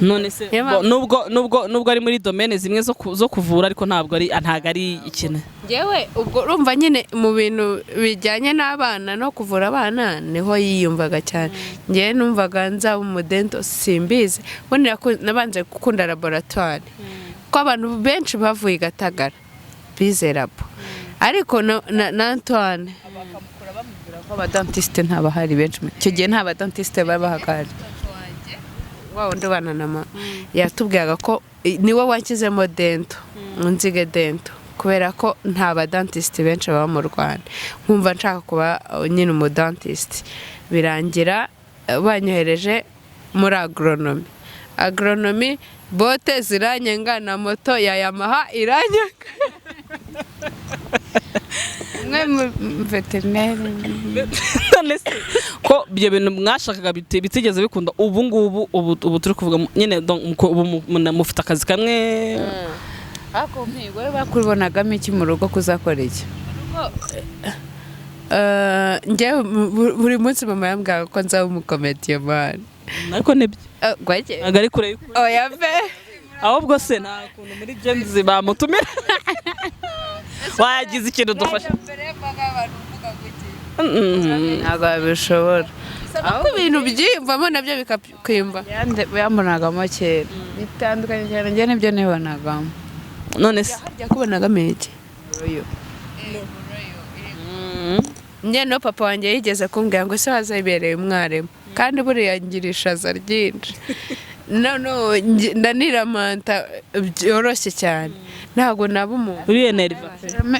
none se nubwo ari muri domaine zimwe zo kuvura ariko ntabwo ari ikintu. Yewe ubwo urumva nyine mu bintu bijyanye n'abana no kuvura abana niho yiyumvaga cyane. Ngewe numvaga nzaba umudento simbizi, bonera ko nabanje gukunda laboratoire ko abantu benshi bavuye Gatagara bizerabo, ariko na Antoine Bakamukura bamubwira ko abadentiste ntabahari benshi, icyo gihe nta badentiste babahagari. wa wundi ubana na mama yatubwiraga ko niwe wanshyizemo dento, nzige dento, kubera ko nta badentiste benshi baba mu Rwanda. Nkumva nshaka kuba nyine umudentiste, birangira banyohereje muri agronomy. Bote ziranyenga na moto ya Yamaha iranyenga. Mwe veterinary ko ibyo bintu mwashakaga bitigeze bikunda, ubu ngubu ubu turi kuvuga nyine mufite akazi kamwe. ako mpigo bakubonagamo iki mu rugo kuzakora iki? Njyewe buri munsi mama yambwiraga ko nzaba umukomediye man. Ariko nebyo Gwage agari kure oya be ahubwo se nta kuntu muri Genzi bamutumira wagize ikintu dufasha. ntabwo babishobora, ahubwo ibintu byiyumvamo nabyo bikakwimba. Yambonagamo kera bitandukanye cyane, njye nibyo nibonagamo. none se Harya kubonagamo iki? Njye no papa wanjye yigeze kumbwira ngo se wazayibereye umwarimu, kandi buriya ngira ishaza ryinshi. Ndaniramanta byoroshye cyane, ntabwo naba umuntu uri enerva.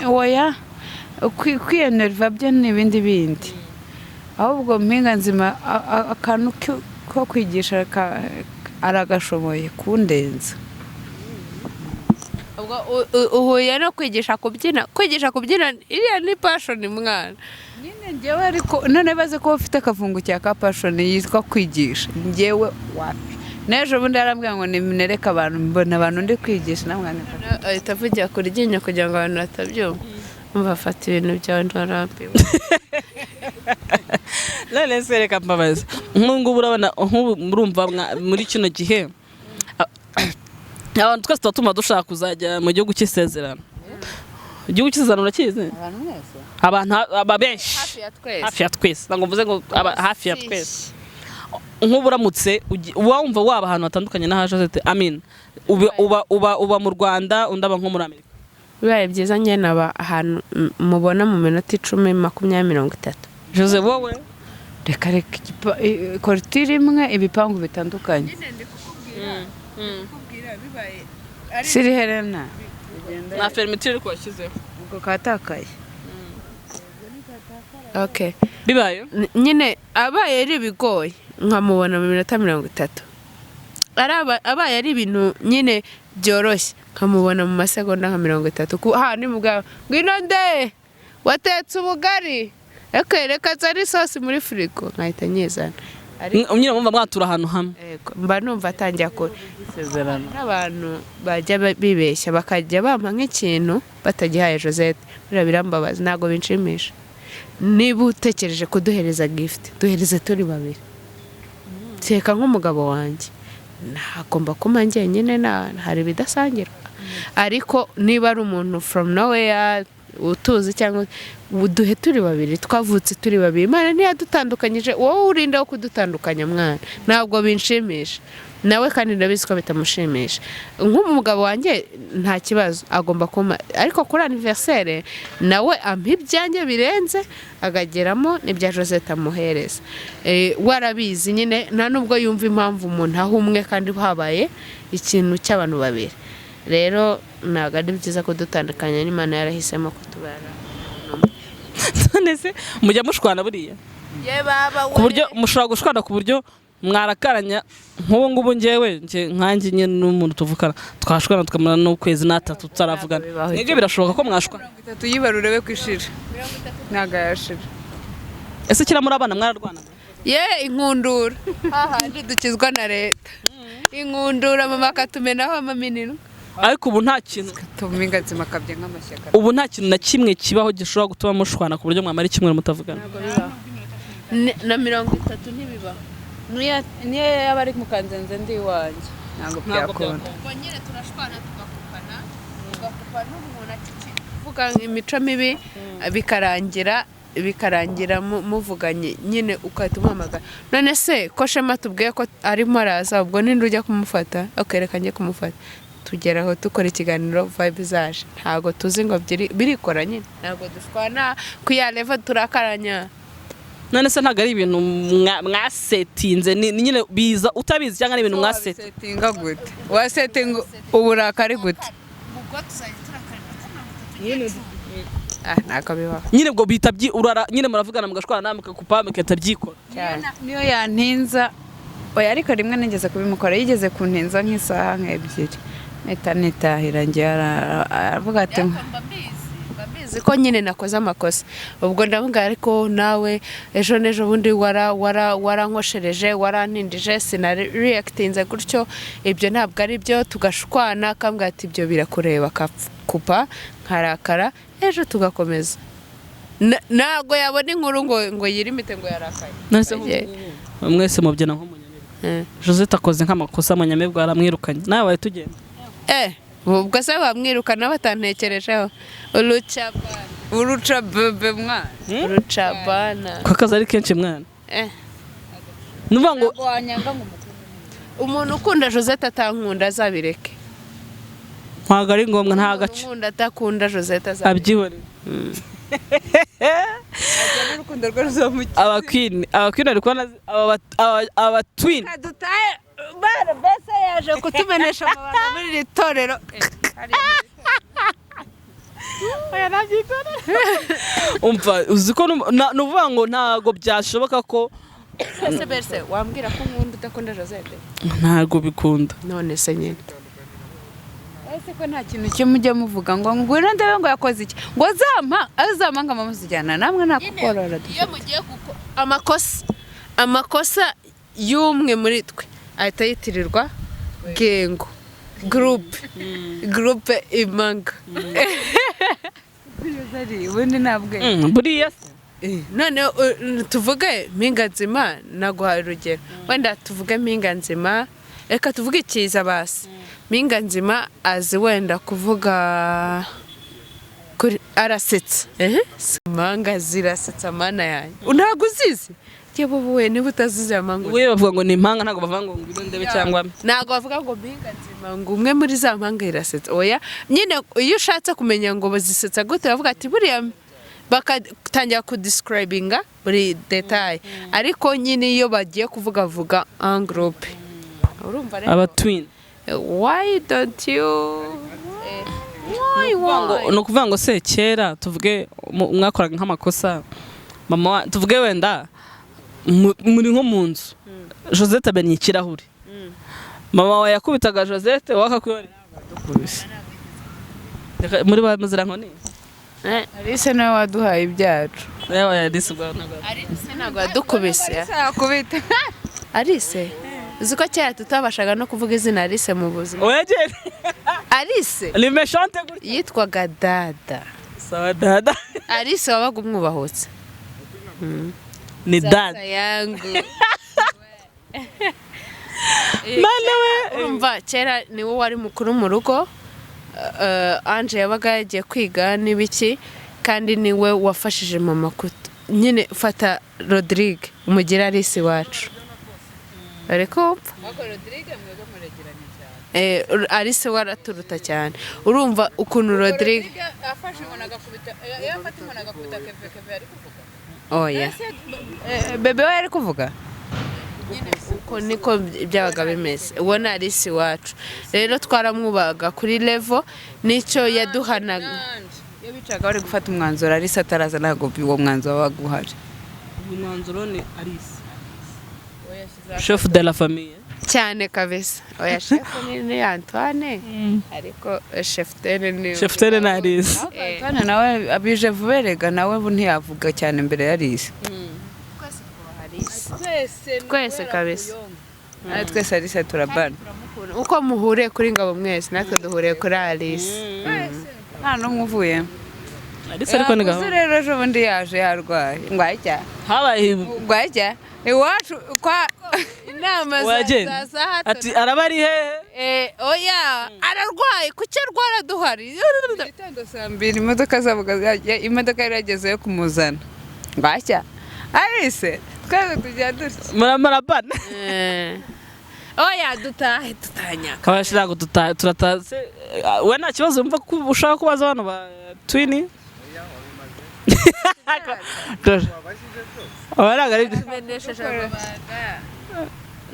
Oya kwiyenerva byo ni ibindi bindi, ahubwo mpinga nzima akantu ko kwigisha aragashoboye kundenza. uhuye no kwigisha kubyina iriya ni passion mwana. Nyine njyewe ariko none baze ko ufite akavungu cya ka passion yitwa kwigisha, njyewe wapi n'ejo bundi yarambwira ngo ninereke abantu, mbona abantu ndi kwigisha namwana ahita avugira ku ryinyo kugira ngo abantu batabyumva. Mubafata ibintu byawe ntarambiwe. none se reka mbabaza, nk'ubu urabona murumva muri kino gihe abantu twese tuba dushaka kuzajya mu gihugu cy'isezerano. Igihugu cy'isezerano urakizi? Abantu benshi hafi ya twese, ntabwo mvuze ngo hafi ya twese. Nk'ubu uramutse wumva waba ahantu hatandukanye na Josette, amin uba mu Rwanda, undaba nko muri Amerika. Bibaye byiza njye naba ahantu mubona mu minota 10, 20, 30. Jose wowe reka kortire imwe ibipangu bitandukanye. Siri Helena na fermeture ko washyizeho ubwo katakaye. Okay, bibaye nyine abaye ari bigoye nkamubona mu minota 30. Abaye ari ibintu nyine byoroshye nkamubona mu masegonda nka 30. Ha ni mugabo ngwino nde watetse ubugari, reka zari sauce muri frigo nkahita nyizana. Umnyira mumva mwatura ahantu hamwe. Mba numva atangiye ko Isezerano n'abantu bajya bibeshya bakajya bampa nk'ikintu batagihaye Josette, birambabaza, ntago binshimisha. Niba utekereje kuduhereza gift, duhereze turi babiri. Teka nk'umugabo wanjye nagomba kuma njye nyine hari bidasangirwa, ariko niba ari umuntu from nowhere utuzi cyangwa uduhe turi babiri, twavutse turi babiri, Imana ntiyadutandukanyije, wowe urinda wo kudutandukanya mwana, ntabwo binshimisha nawe kandi ndabizi ko bitamushimisha. Nk'umugabo wanjye nta kibazo agomba kuma, ariko kuri anniversaire nawe ampa ibyanjye birenze agageramo n'ibya Josette amuhereza. Warabizi nyine nta nubwo yumva impamvu umuntu ahumwe kandi habaye ikintu cy'abantu babiri. Rero ntabwo ari byiza kudutandukanya, n'Imana yarahisemo kutubara. none se mujya mushwana buriya ku buryo mushobora gushwana ku buryo mwarakaranya? Nk'ubu ngubu njyewe nkanjye nyine n'umuntu tuvukana twashwana tukamara n'ukwezi n'atatu tutaravugana, nibyo birashoboka ko mwashwana? 30 yibarure we kwishira ntaga yashira. Ese kira muri abana mwararwanaga? Inkundura hahandi dukizwa na leta, inkundura mama akatumenaho amaminino. ariko ubu nta kintu tuminga nzima kabye nk'amashyaka ubu nta kintu na kimwe kibaho gishobora gutuma mushwana ku buryo mwamara icyumweru mutavugana. na 30 ntibiba niyo yaba ari mu kanzenze ndi iwanjye ntabwo byakunda. ubwo nyine turashwana tugakupana n'umuntu akivuga imico mibi bikarangira muvuganye nyine ukahita umuhamagara. None se ko Shema tubwiye ko arimo araza ubwo ninde ujya kumufata akereka njye kumufata tugeraho dukora ikiganiro vibe zaje ntago tuzi ngo birikora nyine ntago dushwana ku ya level turakaranya. None se ntago ari ibintu mwasetinze nyine biza utabizi cyangwa ari ibintu mwasetinga gute wasetinga uburakari gute ubwo tuzajya turakaranya ntabwo bibaho nyine ubwo bita urara nyine muravugana mugashwana namwe mukakupa mukahita byikora. niyo yantinza oya ariko rimwe nigeze kubimukora yigeze kuntinza nk'isaha nk'ebyiri nitahira njye aravuga ati mbabizi ko nyine nakoze amakosa ubwo ndavuga ariko nawe ejo n'ejo bundi warankoshereje warantindije sinareactinze gutyo ibyo ntabwo ari byo tugashwana kambwa ati ibyo birakureba kakupa nkarakara ejo tugakomeza ntago yabona inkuru ngo yirimite ngo yarakaye. Mwese mubyina nk'umunyamibwa Josette akoze nk'amakosa umunyamibwa aramwirukanye nawe wari tugenda ubwo se bamwirukana batantekerejeho urucabebe mwana urucabana ko kazi ari kenshi mwana nuvuga ngo umuntu ukunda Josette atankunda azabireke ntago ari ngombwa nta gace umuntu atakunda Josette abyihorera. abakwini ari kubona aba twin bese yaje kutumenesha amabanga muri iri torero umva uzi ko nuvuga ngo ntago byashoboka ko bese wambwira ko nkunda udakunda Josette ntago bikunda. none se nyine ese ko nta kintu cyo mujye muvuga ngo ngwino ndabe ngo yakoze iki ngo azamanga mamuzijyana namwe nakukorora iyo mugiye amakosa y'umwe muri twe ahita yitirirwa gengo groupe imanga ubundi ntabwo buriya none tuvuge mpinga nzima naguhaye urugero wenda tuvuge mpinga nzima reka tuvuge ikiza basi mpinga nzima azi wenda kuvuga arasetsa manga zirasetsa mana yanjye ntabwo uzizi yewe wowe niba utazize amanga we bavuga ngo ni impanga ntabwo bavuga ngo ngwino ndebe cyangwa ntabwo bavuga ngo mpinga nzima ngo umwe muri za mpanga irasetsa oya nyine iyo ushatse kumenya ngo bazisetsa gute bavuga ati buriya bakatangira kudescribinga buri detail ariko nyine iyo bagiye kuvuga en groupe urumva rero aba twin why don't you ni ukuvuga ngo se kera tuvuge mwakoraga nk'amakosa mama tuvuge wenda muri nko mu nzu Josette abennye ikirahuri mama wawe yakubitaga Josette wakakuyore muri bamuzira nkoni Alice nawe waduhaye ibyacu yawe Alice ntabwo yadukubise Alice uzi ko kera tutabashaga no kuvuga izina Alice mu buzima oyegere Alice ni méchante gutya yitwaga Dada sawa Dada Alice wabaga umwubahutse ni Dada yangu mwana we urumva kera ni wowe wari mukuru mu rugo Ange yabaga yagiye kwiga n'ibiki kandi niwe wafashije mama nyine fata Rodrigue umugira Alice wacu ariko Rodrigue mwego muregeranye cyane Alice waraturuta cyane urumva ukuntu Rodrigue afashe umuntu agakubita yafata umuntu agakubita keve ari kuvuga oya bebe we ari kuvuga uko niko byabaga bimeze ubona Alice wacu rero twaramwubaga kuri level nicyo yaduhanaga iyo bicaga bari gufata umwanzuro Alice ataraza ntabwo uwo mwanzuro wabaga uhari umwanzuro ni Alice chef de la famille cyane kabisa oya chef ni Antoine ariko chef tere na Alice Antoine nawe abije vuberega nawe ntiyavuga cyane imbere ya Alice twese kabisa natwe twese Alice turabana uko muhuriye kuri Ngabo mwese natwe duhuriye kuri Alice nta n'umwe uvuye Alice ariko ni Yavuze gahunda rero ejo bundi yaje yarwaye ngwajya habaye ngwajya iwacu kwa inama Waje. za saa ati araba ari hehe oya ararwaye kuki arwara duhari gitondo saa 2 imodoka yari yagezeyo kumuzana ngwajya Alice twese tujya dutya murabana oya dutanya kabashira ngo turataze we nta kibazo umva ko ushaka kubaza abantu ba twini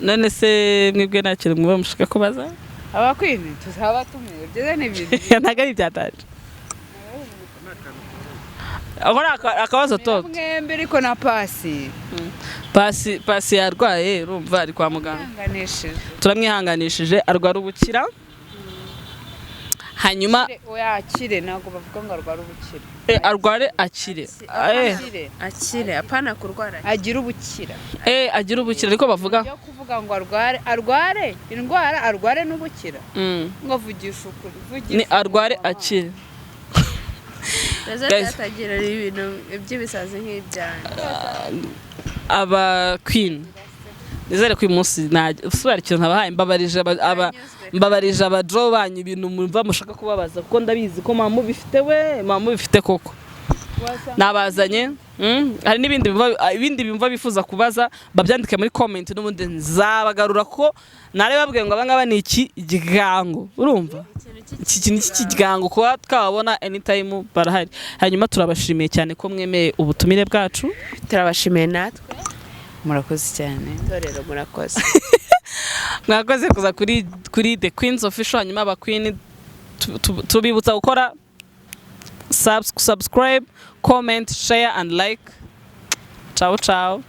none se mwebwe nta kintu mwaba mushaka kubaza abakwini tuzaba tumwe byiza n'ibintu ntabwo ari ibyataje aho ni akabazo toto mwembe ariko na pasi pasi yarwaye urumva ari kwa muganga nganishije turamwihanganishije arwara ubukira hanyuma yakire ntabwo bavuga ngo arwara ubukira arware akire akire apana kurwara agira ubukira agira ubukira ariko bavuga yo kuvuga ngo arware indwara arware n'ubukira ngo avugisha ukuri ni arware akire atagira ibintu by'ibisazi nk'ibyanyu aba queen nizere ko uyu munsi usubira ikintu ntabahaye mbabarije abajo banyu ibintu mumva mushaka kubabaza kuko ndabizi ko mama mubifite koko nabazanye hari ibindi bimva bifuza kubaza babyandike muri comment n'ubundi nzabagarura ko narebabwiye ngo abangaba ni iki gigango urumva iki kintu cy'ikigango kuba twabona anytime barahari hanyuma turabashimiye cyane ko mwemeye ubutumire bwacu turabashimiye natwe murakoze cyane torero murakoze mwakoze kuza kuri The Queens Official hanyuma aba Queen tubibutsa gukora subscribe comment share and like ciao ciao